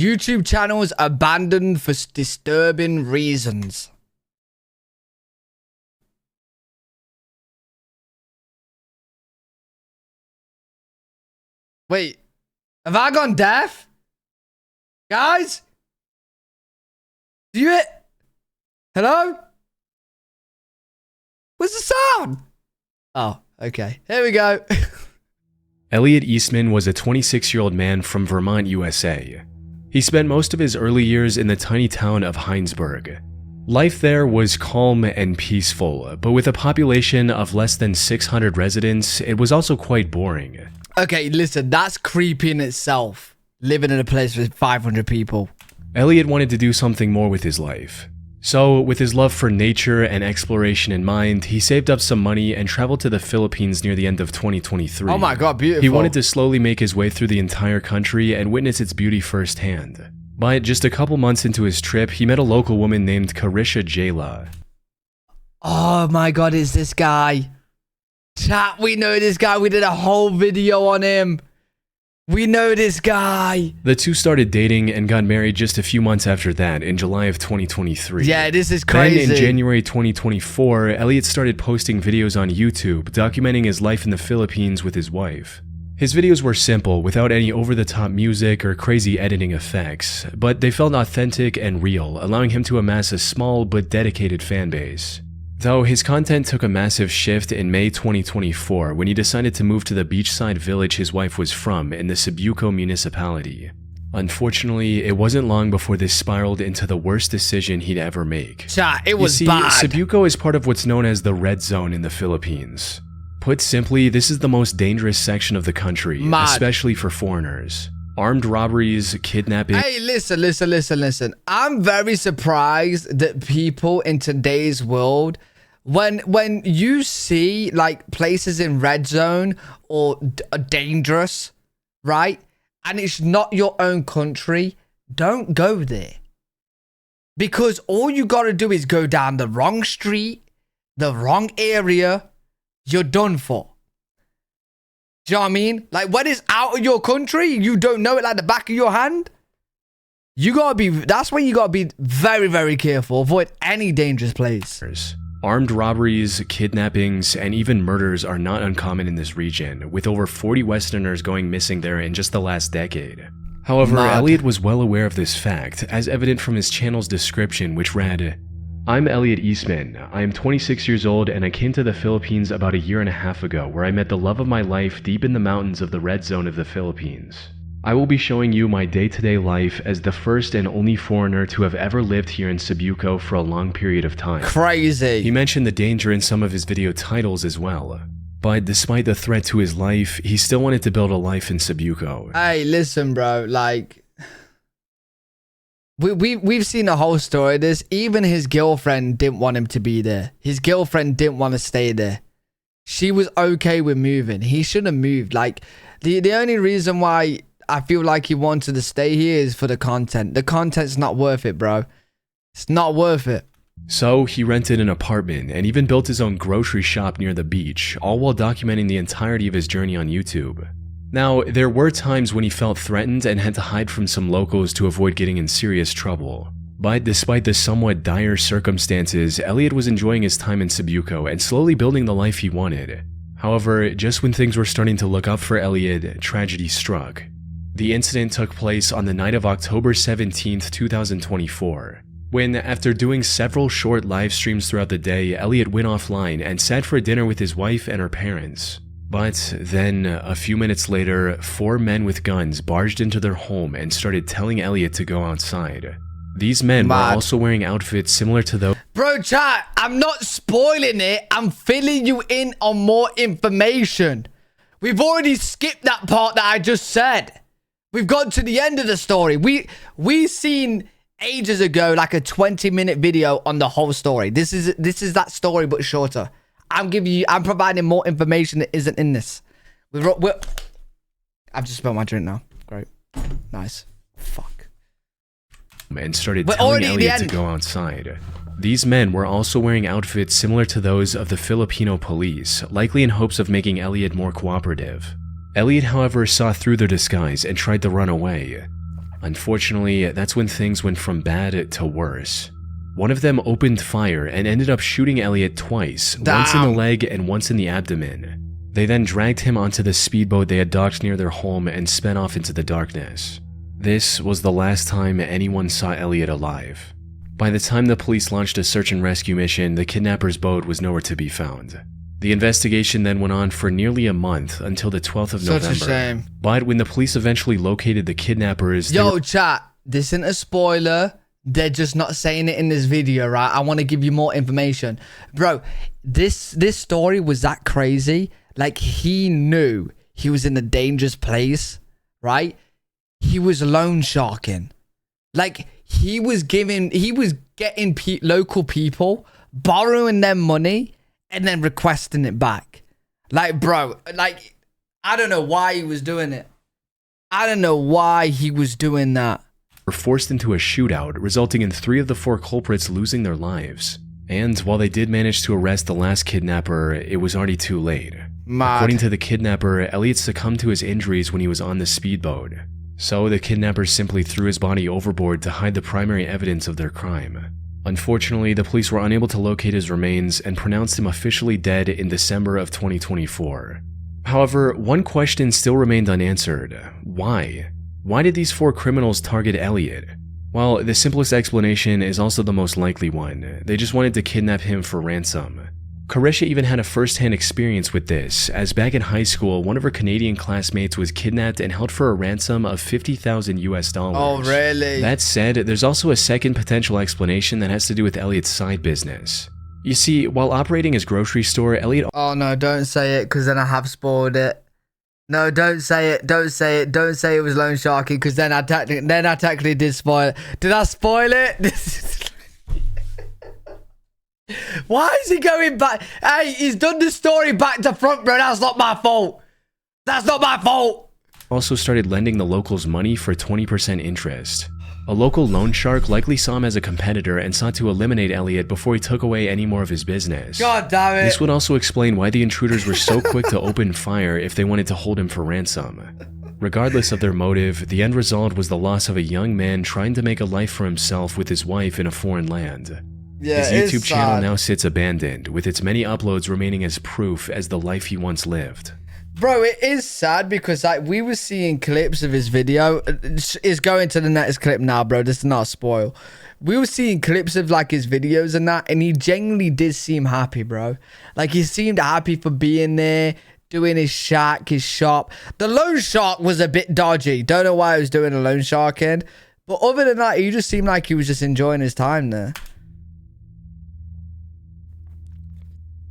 YouTube channels abandoned for disturbing reasons. Wait, have I gone deaf? Guys? Do you... Hello? Where's the sound? Oh, okay. Here we go. Elliot Eastman was a 26-year-old man from Vermont, USA. He spent most of his early years in the tiny town of Heinsberg. Life there was calm and peaceful, but with a population of less than 600 residents, it was also quite boring. Okay, listen, that's creepy in itself. Living in a place with 500 people. Elliot wanted to do something more with his life. So, with his love for nature and exploration in mind, he saved up some money and traveled to the Philippines near the end of 2023. Oh my god, beautiful. He wanted to slowly make his way through the entire country and witness its beauty firsthand. But just a couple months into his trip, he met a local woman named Carisha Jayla. Oh my god, it's this guy. Chat, we know this guy. We did a whole video on him. We know this guy. The two started dating and got married just a few months after that, in July of 2023. Yeah, this is crazy. Then in January 2024, Elliot started posting videos on YouTube, documenting his life in the Philippines with his wife. His videos were simple, without any over-the-top music or crazy editing effects, but they felt authentic and real, allowing him to amass a small but dedicated fan base. Though his content took a massive shift in May 2024 when he decided to move to the beachside village his wife was from in the Cebuco municipality. Unfortunately, it wasn't long before this spiraled into the worst decision he'd ever make. Chat, it was bad. Cebuco is part of what's known as the red zone in the Philippines. Put simply, this is the most dangerous section of the country, especially for foreigners. Armed robberies, kidnapping... Hey, listen. I'm very surprised that people in today's world... When you see like places in red zone or dangerous, right? And it's not your own country, don't go there. Because all you got to do is go down the wrong street, the wrong area, you're done for. Do you know what I mean? Like when it's out of your country, you don't know it like the back of your hand. You got to be, that's when you got to be very, very careful. Avoid any dangerous place. Armed robberies, kidnappings, and even murders are not uncommon in this region, with over 40 Westerners going missing there in just the last decade. However, Elliot was well aware of this fact, as evident from his channel's description, which read, "I'm Elliot Eastman. I am 26 years old and I came to the Philippines about a year and a half ago, where I met the love of my life deep in the mountains of the red zone of the Philippines. I will be showing you my day-to-day life as the first and only foreigner to have ever lived here in Cebuco for a long period of time." Crazy. He mentioned the danger in some of his video titles as well. But despite the threat to his life, he still wanted to build a life in Cebuco. Hey, listen, bro. Like, we've seen a whole story of this. Even his girlfriend didn't want him to be there. His girlfriend didn't want to stay there. She was okay with moving. He shouldn't have moved. Like, the only reason why I feel like he wanted to stay here is for the content. The content's not worth it, bro. It's not worth it. So he rented an apartment and even built his own grocery shop near the beach, all while documenting the entirety of his journey on YouTube. Now, there were times when he felt threatened and had to hide from some locals to avoid getting in serious trouble. But despite the somewhat dire circumstances, Elliot was enjoying his time in Cebuco and slowly building the life he wanted. However, just when things were starting to look up for Elliot, tragedy struck. The incident took place on the night of October 17th, 2024, when, after doing several short live streams throughout the day, Elliot went offline and sat for dinner with his wife and her parents. But then, a few minutes later, 4 men with guns barged into their home and started telling Elliot to go outside. These men were also wearing outfits similar to those... Bro, chat, I'm not spoiling it. I'm filling you in on more information. We've already skipped that part that I just said. We've got to the end of the story. We seen ages ago like a 20-minute video on the whole story. This is that story but shorter. I'm providing more information that isn't in this. I've just spilled my drink now. Great. Nice. Fuck. And started telling Elliot to go outside. These men were also wearing outfits similar to those of the Filipino police, likely in hopes of making Elliot more cooperative. Elliot, however, saw through their disguise and tried to run away. Unfortunately, that's when things went from bad to worse. One of them opened fire and ended up shooting Elliot twice, once in the leg and once in the abdomen. They then dragged him onto the speedboat they had docked near their home and sped off into the darkness. This was the last time anyone saw Elliot alive. By the time the police launched a search and rescue mission, the kidnapper's boat was nowhere to be found. The investigation then went on for nearly a month until the 12th of November. Such a shame. But when the police eventually located the kidnappers... Yo, chat, this isn't a spoiler. They're just not saying it in this video, right? I want to give you more information. Bro, this story was that crazy. Like, he knew he was in a dangerous place, right? He was loan sharking. Like, he was getting local people, borrowing them money, and then requesting it back. Like, bro, like, I don't know why he was doing it. I don't know why he was doing that. Were forced into a shootout, resulting in 3 of the 4 culprits losing their lives. And while they did manage to arrest the last kidnapper, it was already too late. Mad. According to the kidnapper, Elliot succumbed to his injuries when he was on the speedboat. So the kidnapper simply threw his body overboard to hide the primary evidence of their crime. Unfortunately, the police were unable to locate his remains and pronounced him officially dead in December of 2024. However, one question still remained unanswered. Why? Why did these 4 criminals target Elliot? Well, the simplest explanation is also the most likely one. They just wanted to kidnap him for ransom. Carisha even had a first-hand experience with this, as back in high school, one of her Canadian classmates was kidnapped and held for a ransom of $50,000 US. Oh, really? That said, there's also a second potential explanation that has to do with Elliot's side business. You see, while operating his grocery store, Elliot... Oh no, don't say it, because then I have spoiled it. No, don't say it, don't say it, don't say it was loan sharking, because then I technically did spoil it. Did I spoil it? Why is he going back? Hey, he's done the story back to front, bro. That's not my fault. That's not my fault. Also started lending the locals money for 20% interest. A local loan shark likely saw him as a competitor and sought to eliminate Elliot before he took away any more of his business. God damn it. This would also explain why the intruders were so quick to open fire if they wanted to hold him for ransom. Regardless of their motive, the end result was the loss of a young man trying to make a life for himself with his wife in a foreign land. Yeah, his YouTube channel now sits abandoned, with its many uploads remaining as proof as the life he once lived. Bro, it is sad because like we were seeing clips of his video. It's going to the next clip now, bro. This is not a spoil. We were seeing clips of like his videos and that, and he genuinely did seem happy, bro. Like he seemed happy for being there, doing his shack, his shop. The loan shark was a bit dodgy. Don't know why he was doing a loan sharking, but other than that, he just seemed like he was just enjoying his time there.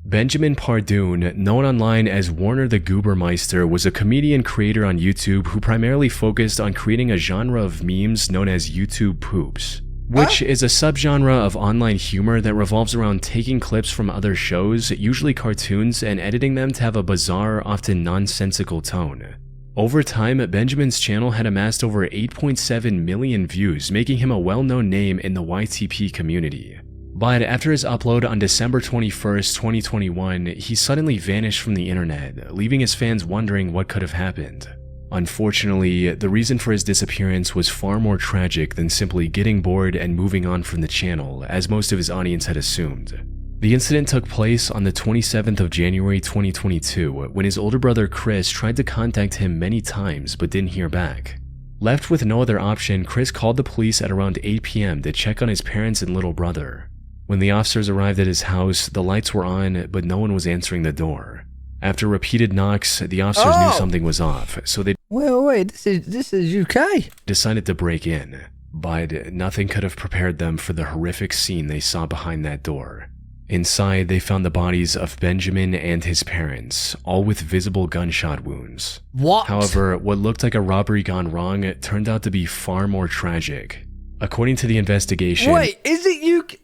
Benjamin Pardun, known online as Warner the Goobermeister, was a comedian creator on YouTube who primarily focused on creating a genre of memes known as YouTube poops, which is a subgenre of online humor that revolves around taking clips from other shows, usually cartoons, and editing them to have a bizarre, often nonsensical tone. Over time, Benjamin's channel had amassed over 8.7 million views, making him a well-known name in the YTP community. But after his upload on December 21st, 2021, he suddenly vanished from the internet, leaving his fans wondering what could have happened. Unfortunately, the reason for his disappearance was far more tragic than simply getting bored and moving on from the channel, as most of his audience had assumed. The incident took place on the 27th of January 2022, when his older brother Chris tried to contact him many times but didn't hear back. Left with no other option, Chris called the police at around 8 p.m. to check on his parents and little brother. When the officers arrived at his house, the lights were on, but no one was answering the door. After repeated knocks, the officers knew something was off, so they this is UK. decided to break in. But nothing could have prepared them for the horrific scene they saw behind that door. Inside, they found the bodies of Benjamin and his parents, all with visible gunshot wounds. What? However, what looked like a robbery gone wrong turned out to be far more tragic. According to the investigation... Wait, is it UK?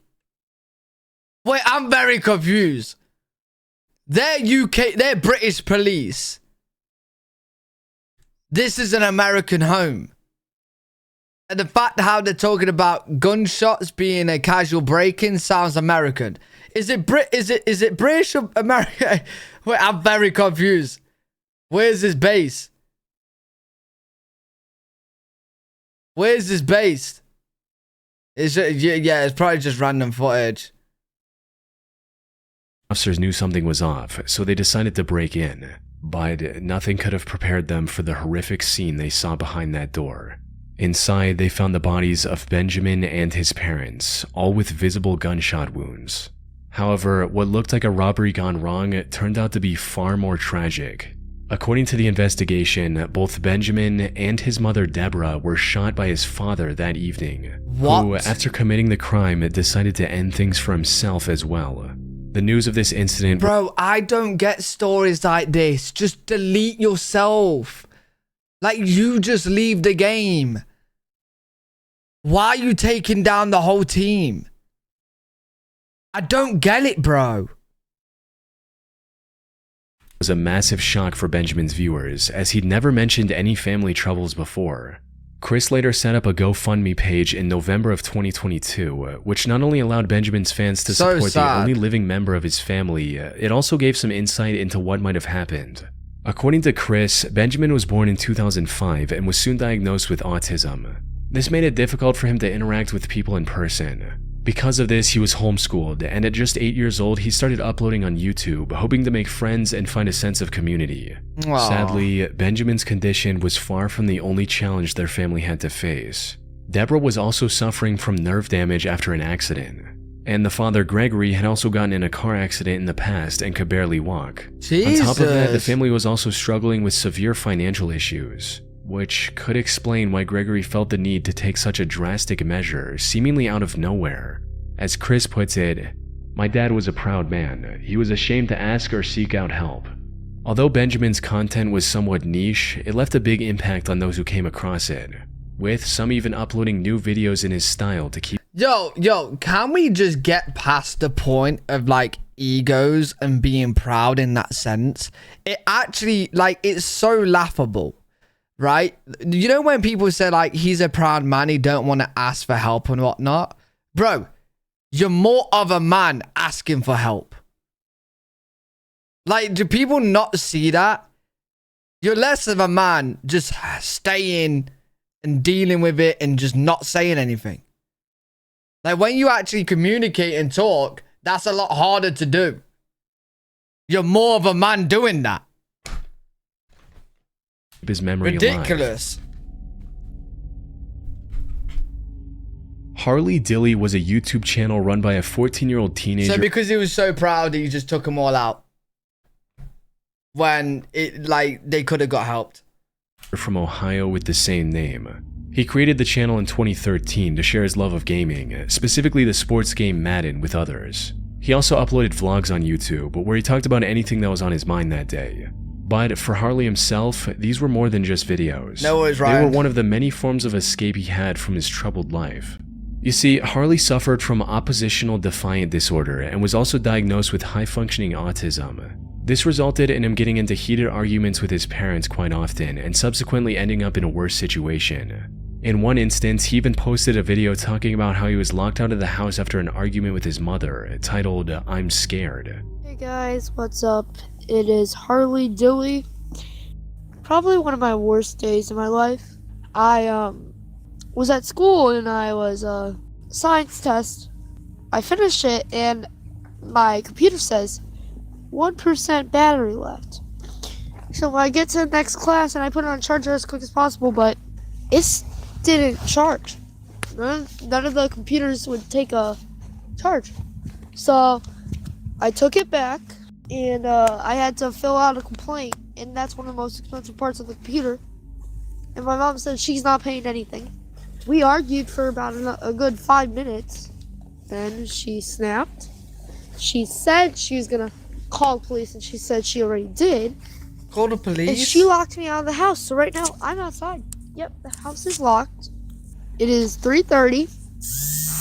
Wait, I'm very confused. They're UK, they're British police. This is an American home. And the fact how they're talking about gunshots being a casual break-in sounds American. Is it British or American? Wait, I'm very confused. Where's his base? Where's this based? Yeah, it's probably just random footage. Officers knew something was off, so they decided to break in. But nothing could have prepared them for the horrific scene they saw behind that door. Inside, they found the bodies of Benjamin and his parents, all with visible gunshot wounds. However, what looked like a robbery gone wrong turned out to be far more tragic. According to the investigation, both Benjamin and his mother Deborah were shot by his father that evening, who, after committing the crime, decided to end things for himself as well. The news of this incident... Bro, I don't get stories like this. Just delete yourself. Like, you just leave the game. Why are you taking down the whole team? I don't get it, bro. Was a massive shock for Benjamin's viewers, as he'd never mentioned any family troubles before. Chris later set up a GoFundMe page in November of 2022, which not only allowed Benjamin's fans to support the only living member of his family, it also gave some insight into what might have happened. According to Chris, Benjamin was born in 2005 and was soon diagnosed with autism. This made it difficult for him to interact with people in person. Because of this, he was homeschooled, and at just 8 years old, he started uploading on YouTube, hoping to make friends and find a sense of community. Aww. Sadly, Benjamin's condition was far from the only challenge their family had to face. Deborah was also suffering from nerve damage after an accident, and the father, Gregory, had also gotten in a car accident in the past and could barely walk. Jesus. On top of that, the family was also struggling with severe financial issues, which could explain why Gregory felt the need to take such a drastic measure, seemingly out of nowhere. As Chris puts it, "My dad was a proud man. He was ashamed to ask or seek out help." Although Benjamin's content was somewhat niche, it left a big impact on those who came across it, with some even uploading new videos in his style to keep... Yo, can we just get past the point of, like, egos and being proud in that sense? It actually, like, it's so laughable. Right? You know when people say, like, he's a proud man, he don't want to ask for help and whatnot? Bro, you're more of a man asking for help. Like, do people not see that? You're less of a man just staying and dealing with it and just not saying anything. Like, when you actually communicate and talk, that's a lot harder to do. You're more of a man doing that. His memory ridiculous. Alive. Harley Dilly was a YouTube channel run by a 14-year-old teenager. So because he was so proud, he just took them all out. When it, like, they could have got helped. From Ohio with the same name. He created the channel in 2013 to share his love of gaming, specifically the sports game Madden, with others. He also uploaded vlogs on YouTube, where he talked about anything that was on his mind that day. But for Harley himself, these were more than just videos. No, it was They were one of the many forms of escape he had from his troubled life. You see, Harley suffered from oppositional defiant disorder and was also diagnosed with high-functioning autism. This resulted in him getting into heated arguments with his parents quite often and subsequently ending up in a worse situation. In one instance, he even posted a video talking about how he was locked out of the house after an argument with his mother, titled, "I'm Scared." Hey guys, what's up? It is Harley Dilly. Probably one of my worst days in my life. I was at school and I was science test. I finished it and my computer says 1% battery left. So when I get to the next class and I put it on charger as quick as possible, but it didn't charge. None of the computers would take a charge. So I took it back. And I had to fill out a complaint, and that's one of the most expensive parts of the computer. And my mom said she's not paying anything. We argued for about a good 5 minutes. Then she snapped. She said she was gonna call the police, and she said she already did. Call the police? And she locked me out of the house, so right now I'm outside. Yep, the house is locked. It is 3:30.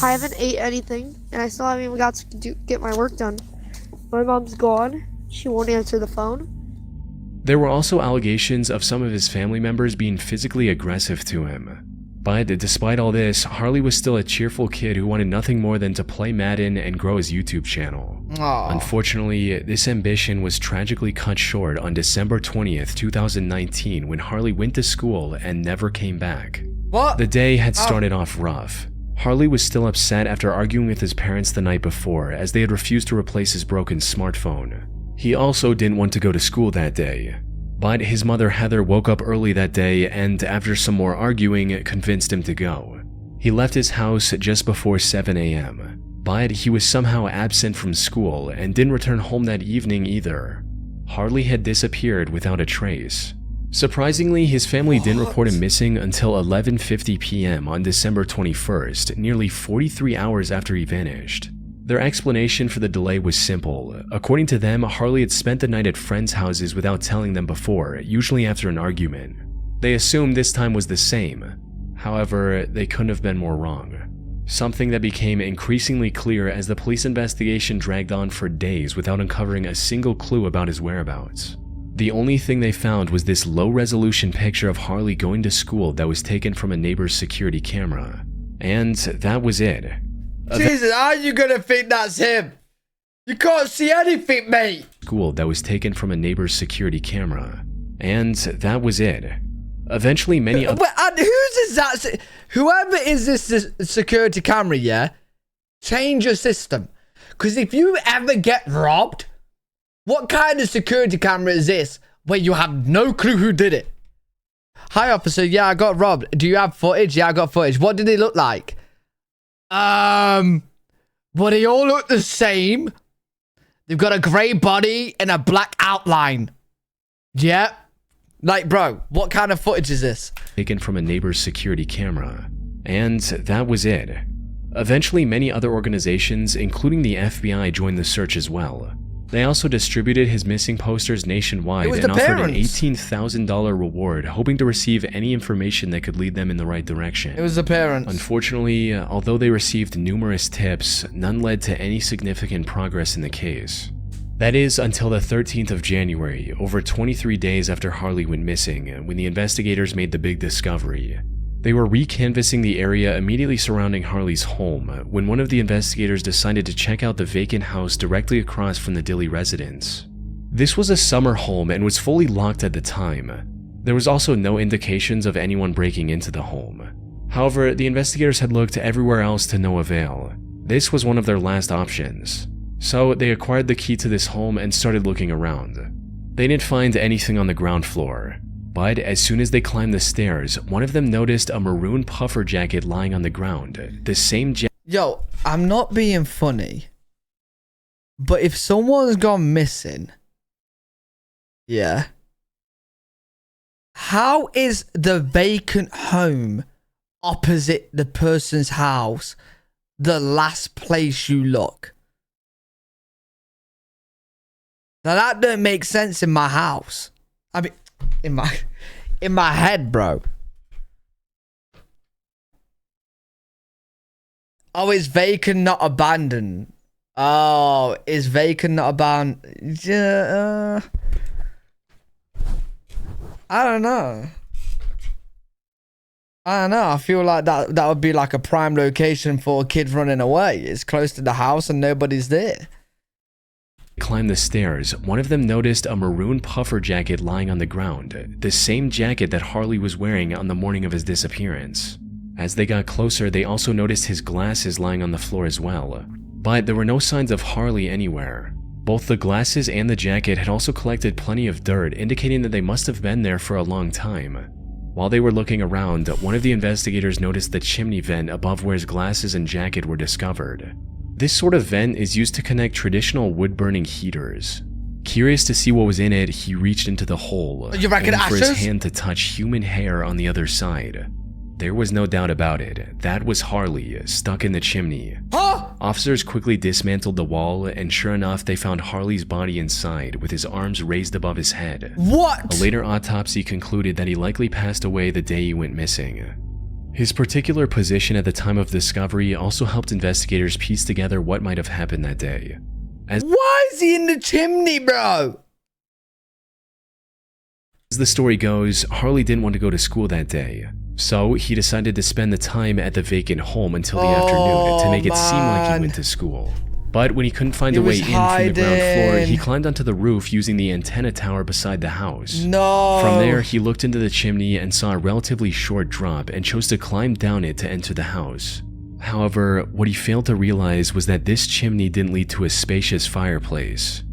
I haven't ate anything, and I still haven't even got to get my work done. My mom's gone. She won't answer the phone. There were also allegations of some of his family members being physically aggressive to him. But despite all this, Harley was still a cheerful kid who wanted nothing more than to play Madden and grow his YouTube channel. Aww. Unfortunately, this ambition was tragically cut short on December 20th, 2019 when Harley went to school and never came back. What? The day had started off rough. Harley was still upset after arguing with his parents the night before, as they had refused to replace his broken smartphone. He also didn't want to go to school that day. But his mother Heather woke up early that day and, after some more arguing, convinced him to go. He left his house just before 7 a.m., but he was somehow absent from school and didn't return home that evening either. Harley had disappeared without a trace. Surprisingly, his family didn't report him missing until 11:50 p.m. on December 21st, nearly 43 hours after he vanished. Their explanation for the delay was simple. According to them, Harley had spent the night at friends' houses without telling them before, usually after an argument. They assumed this time was the same. However, they couldn't have been more wrong. Something that became increasingly clear as the police investigation dragged on for days without uncovering a single clue about his whereabouts. The only thing they found was this low-resolution picture of Harley going to school that was taken from a neighbor's security camera. And that was it. Jesus, how are you gonna think that's him? You can't see anything, mate. School that was taken from a neighbor's security camera. And that was it. Eventually, many other... And whose is that? Whoever is this security camera, yeah? Change your system. Because if you ever get robbed, what kind of security camera is this where you have no clue who did it? Hi, officer. Yeah, I got robbed. Do you have footage? Yeah, I got footage. What did it look like? Well, they all look the same. They've got a grey body and a black outline. Yeah. Like, bro, what kind of footage is this? Taken from a neighbor's security camera. And that was it. Eventually, many other organizations, including the FBI, joined the search as well. They also distributed his missing posters nationwide and offered an $18,000 reward, hoping to receive any information that could lead them in the right direction. It was the parents. Unfortunately, although they received numerous tips, none led to any significant progress in the case. That is until the 13th of January, over 23 days after Harley went missing, when the investigators made the big discovery. They were recanvassing the area immediately surrounding Harley's home when one of the investigators decided to check out the vacant house directly across from the Dilly residence. This was a summer home and was fully locked at the time. There was also no indications of anyone breaking into the home. However, the investigators had looked everywhere else to no avail. This was one of their last options. So they acquired the key to this home and started looking around. They didn't find anything on the ground floor. But as soon as they climbed the stairs, one of them noticed a maroon puffer jacket lying on the ground. The same jacket. Yo, I'm not being funny. But if someone's gone missing, yeah, how is the vacant home opposite the person's house the last place you look? Now that don't make sense in my house. I mean, in my head, bro. Oh, is vacant not abandoned? Oh, is vacant not abandoned? Yeah, I don't know. I feel like that would be like a prime location for a kid running away. It's close to the house and nobody's there. Climbed the stairs, one of them noticed a maroon puffer jacket lying on the ground, the same jacket that Harley was wearing on the morning of his disappearance. As they got closer, they also noticed his glasses lying on the floor as well. But there were no signs of Harley anywhere. Both the glasses and the jacket had also collected plenty of dirt, indicating that they must have been there for a long time. While they were looking around, one of the investigators noticed the chimney vent above where his glasses and jacket were discovered. This sort of vent is used to connect traditional wood-burning heaters. Curious to see what was in it, he reached into the hole, you reckon aiming for his ashes? hand to touch human hair on the other side. There was no doubt about it. That was Harley, stuck in the chimney. Huh? Officers quickly dismantled the wall, and sure enough, they found Harley's body inside, with his arms raised above his head. What? A later autopsy concluded that he likely passed away the day he went missing. His particular position at the time of discovery also helped investigators piece together what might have happened that day. Why is he in the chimney, bro? As the story goes, Harley didn't want to go to school that day, so he decided to spend the time at the vacant home until the afternoon to make it seem like he went to school. But when he couldn't find a way in from the ground floor, he climbed onto the roof using the antenna tower beside the house. No. From there, he looked into the chimney and saw a relatively short drop and chose to climb down it to enter the house. However, what he failed to realize was that this chimney didn't lead to a spacious fireplace.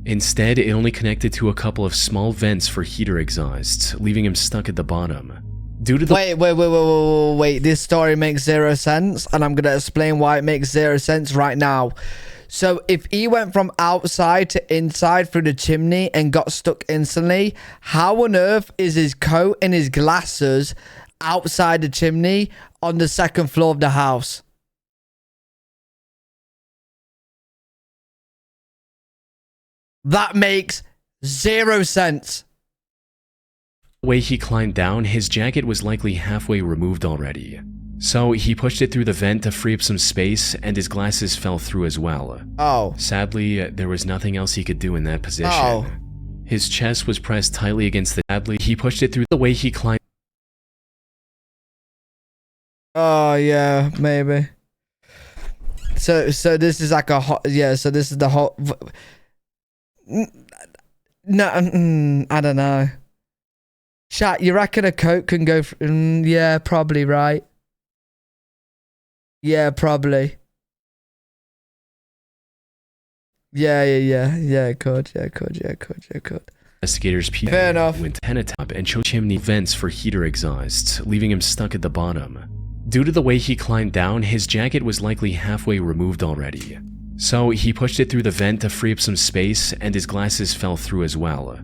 Instead, it only connected to a couple of small vents for heater exhausts, leaving him stuck at the bottom. Due to the Wait. This story makes zero sense, and I'm going to explain why it makes zero sense right now. So if he went from outside to inside through the chimney and got stuck instantly, how on earth is his coat and his glasses outside the chimney on the second floor of the house? That makes zero sense. The way he climbed down, his jacket was likely halfway removed already. So he pushed it through the vent to free up some space, and his glasses fell through as well. Oh. Sadly, there was nothing else he could do in that position. Oh. His chest was pressed tightly against the... Sadly, he pushed it through the way he climbed. Oh, yeah, maybe. So this is like a hot... Yeah, so this is the hot... No, I don't know. Chat, you reckon a coat can go... yeah, probably, right? Yeah, probably. Yeah, it could. Investigators peeked Fair enough. went antenna top and chose chimney vents for heater exhausts, leaving him stuck at the bottom. Due to the way he climbed down, his jacket was likely halfway removed already. So he pushed it through the vent to free up some space, and his glasses fell through as well.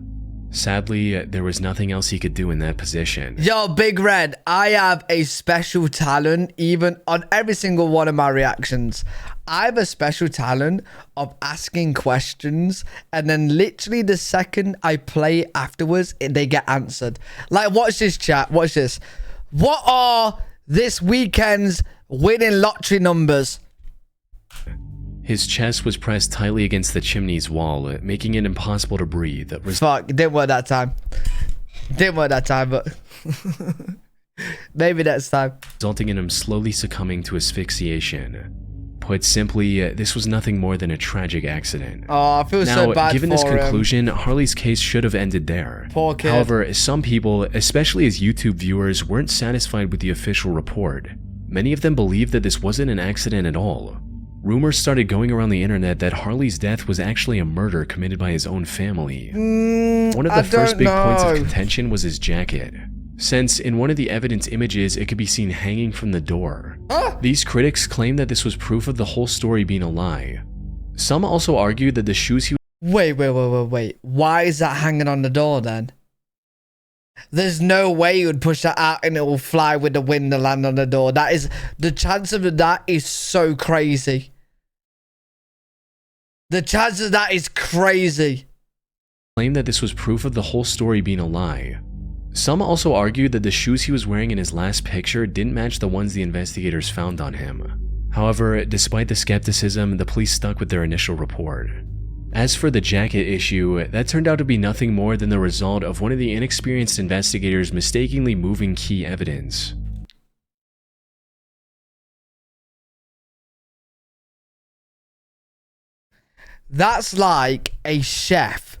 Sadly, there was nothing else he could do in that position. Yo, Big Red, I have a special talent, even on every single one of my reactions. I have a special talent of asking questions, and then literally the second I play afterwards, they get answered. Like, watch this, chat. Watch this. What are this weekend's winning lottery numbers? His chest was pressed tightly against the chimney's wall, making it impossible to breathe. Fuck, didn't work that time. But maybe next time. Resulting in him slowly succumbing to asphyxiation. Put simply, this was nothing more than a tragic accident. Oh, I feel so bad Now, given this for him. conclusion, Harley's case should have ended there. Poor kid. However, some people, especially his YouTube viewers, weren't satisfied with the official report. Many of them believed that this wasn't an accident at all. Rumors started going around the internet that Harley's death was actually a murder committed by his own family. One of the first big points of contention was his jacket, since in one of the evidence images it could be seen hanging from the door. These critics claimed that this was proof of the whole story being a lie. Some also argued that the shoes he... Wait. Why is that hanging on the door then? There's no way you would push that out and it will fly with the wind and land on the door. That is... The chance of that is so crazy. The chance of that is crazy. Claimed that this was proof of the whole story being a lie. Some also argued that the shoes he was wearing in his last picture didn't match the ones the investigators found on him. However, despite the skepticism, the police stuck with their initial report. As for the jacket issue, that turned out to be nothing more than the result of one of the inexperienced investigators mistakenly moving key evidence. That's like a chef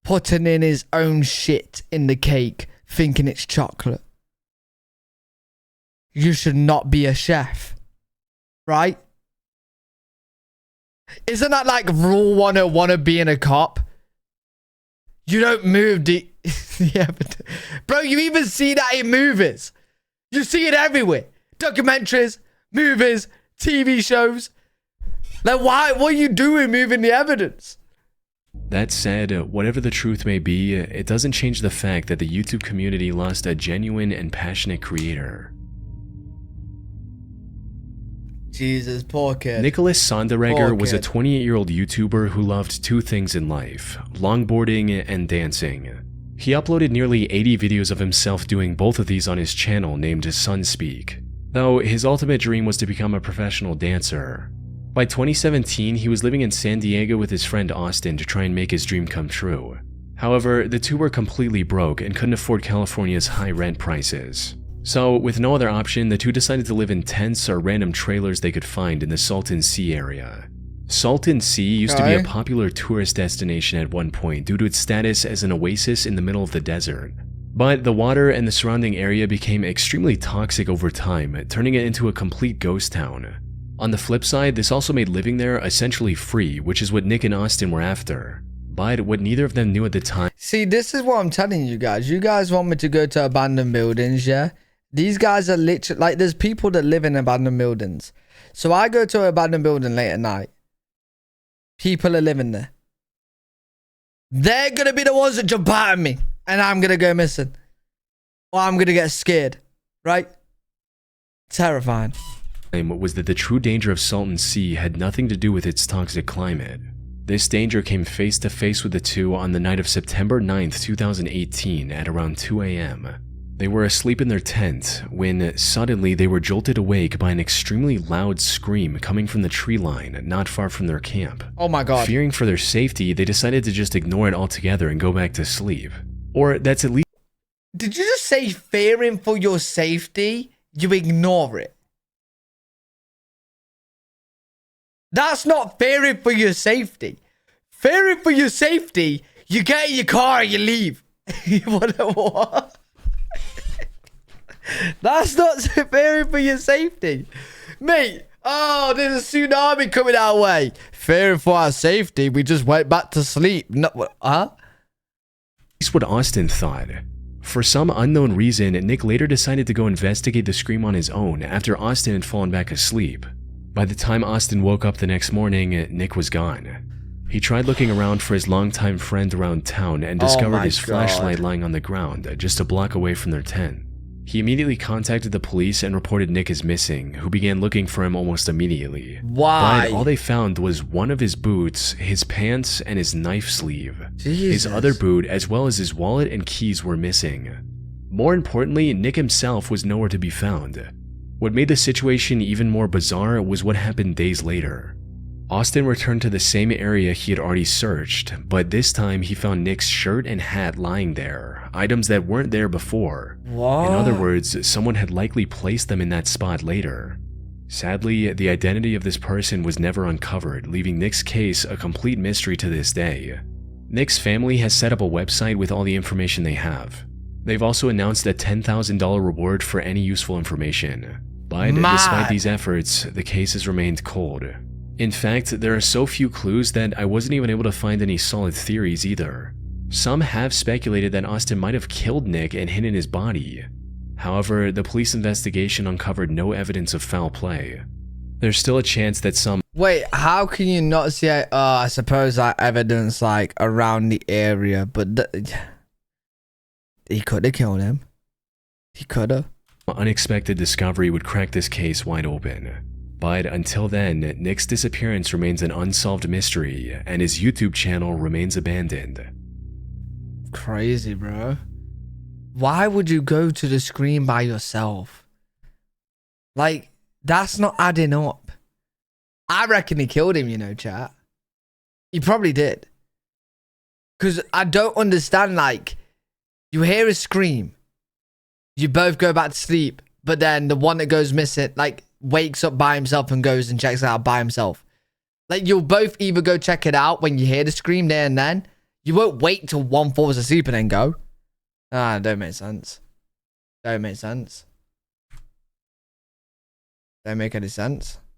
putting in his own shit in the cake, thinking it's chocolate. You should not be a chef, right? Isn't that like rule 101 of being a cop? You don't move the... yeah, but... Bro, you even see that in movies. You see it everywhere. Documentaries, movies, TV shows. Like, why? What are you doing moving the evidence? That said, whatever the truth may be, it doesn't change the fact that the YouTube community lost a genuine and passionate creator. Jesus, poor kid. Nicholas Sandereger was a 28-year-old YouTuber who loved two things in life: longboarding and dancing. He uploaded nearly 80 videos of himself doing both of these on his channel named Sunspeak, though his ultimate dream was to become a professional dancer. By 2017, he was living in San Diego with his friend Austin to try and make his dream come true. However, the two were completely broke and couldn't afford California's high rent prices. So, with no other option, the two decided to live in tents or random trailers they could find in the Salton Sea area. Salton Sea used to be a Okay. popular tourist destination at one point due to its status as an oasis in the middle of the desert. But the water and the surrounding area became extremely toxic over time, turning it into a complete ghost town. On the flip side, this also made living there essentially free, which is what Nick and Austin were after. But what neither of them knew at the time. See, this is what I'm telling you guys. You guys want me to go to abandoned buildings, yeah? These guys are literally, like, there's people that live in abandoned buildings. So I go to an abandoned building late at night. People are living there. They're going to be the ones that jump out at me. And I'm going to go missing. Or I'm going to get scared. Right? Terrifying. Was that the true danger of Salton Sea had nothing to do with its toxic climate. This danger came face to face with the two on the night of September 9th, 2018 at around 2 a.m. They were asleep in their tent when suddenly they were jolted awake by an extremely loud scream coming from the tree line not far from their camp. Oh my God. Fearing for their safety, they decided to just ignore it altogether and go back to sleep. Or that's at least. Did you just say fearing for your safety, you ignore it? That's not fearing for your safety. Fearing for your safety, you get in your car and you leave. What? That's not fearing for your safety. Mate, oh, there's a tsunami coming our way. Fearing for our safety, we just went back to sleep. No, huh? At least what Austin thought. For some unknown reason, Nick later decided to go investigate the scream on his own after Austin had fallen back asleep. By the time Austin woke up the next morning, Nick was gone. He tried looking around for his longtime friend around town and discovered his flashlight lying on the ground just a block away from their tent. He immediately contacted the police and reported Nick as missing, who began looking for him almost immediately. Why? But all they found was one of his boots, his pants, and his knife sleeve. Jesus. His other boot, as well as his wallet and keys, were missing. More importantly, Nick himself was nowhere to be found. What made the situation even more bizarre was what happened days later. Austin returned to the same area he had already searched, but this time he found Nick's shirt and hat lying there, items that weren't there before. What? In other words, someone had likely placed them in that spot later. Sadly, the identity of this person was never uncovered, leaving Nick's case a complete mystery to this day. Nick's family has set up a website with all the information they have. They've also announced a $10,000 reward for any useful information. But despite these efforts, the case has remained cold. In fact, there are so few clues that I wasn't even able to find any solid theories either. Some have speculated that Austin might have killed Nick and hidden his body. However, the police investigation uncovered no evidence of foul play. There's still a chance that some— Wait, how can you not see, I suppose, that evidence, like, around the area, but he could have killed him. He could have. unexpected discovery would crack this case wide open. But until then, Nick's disappearance remains an unsolved mystery, and his YouTube channel remains abandoned. Crazy, bro. Why would you go to the screen by yourself? Like, that's not adding up. I reckon he killed him, you know, chat. He probably did. Because I don't understand, like, you hear a scream, you both go back to sleep, but then the one that goes missing, like, wakes up by himself and goes and checks it out by himself. Like, you'll both either go check it out when you hear the scream there and then. You won't wait till one falls asleep and then go. Ah, don't make sense. Don't make sense. Don't make any sense.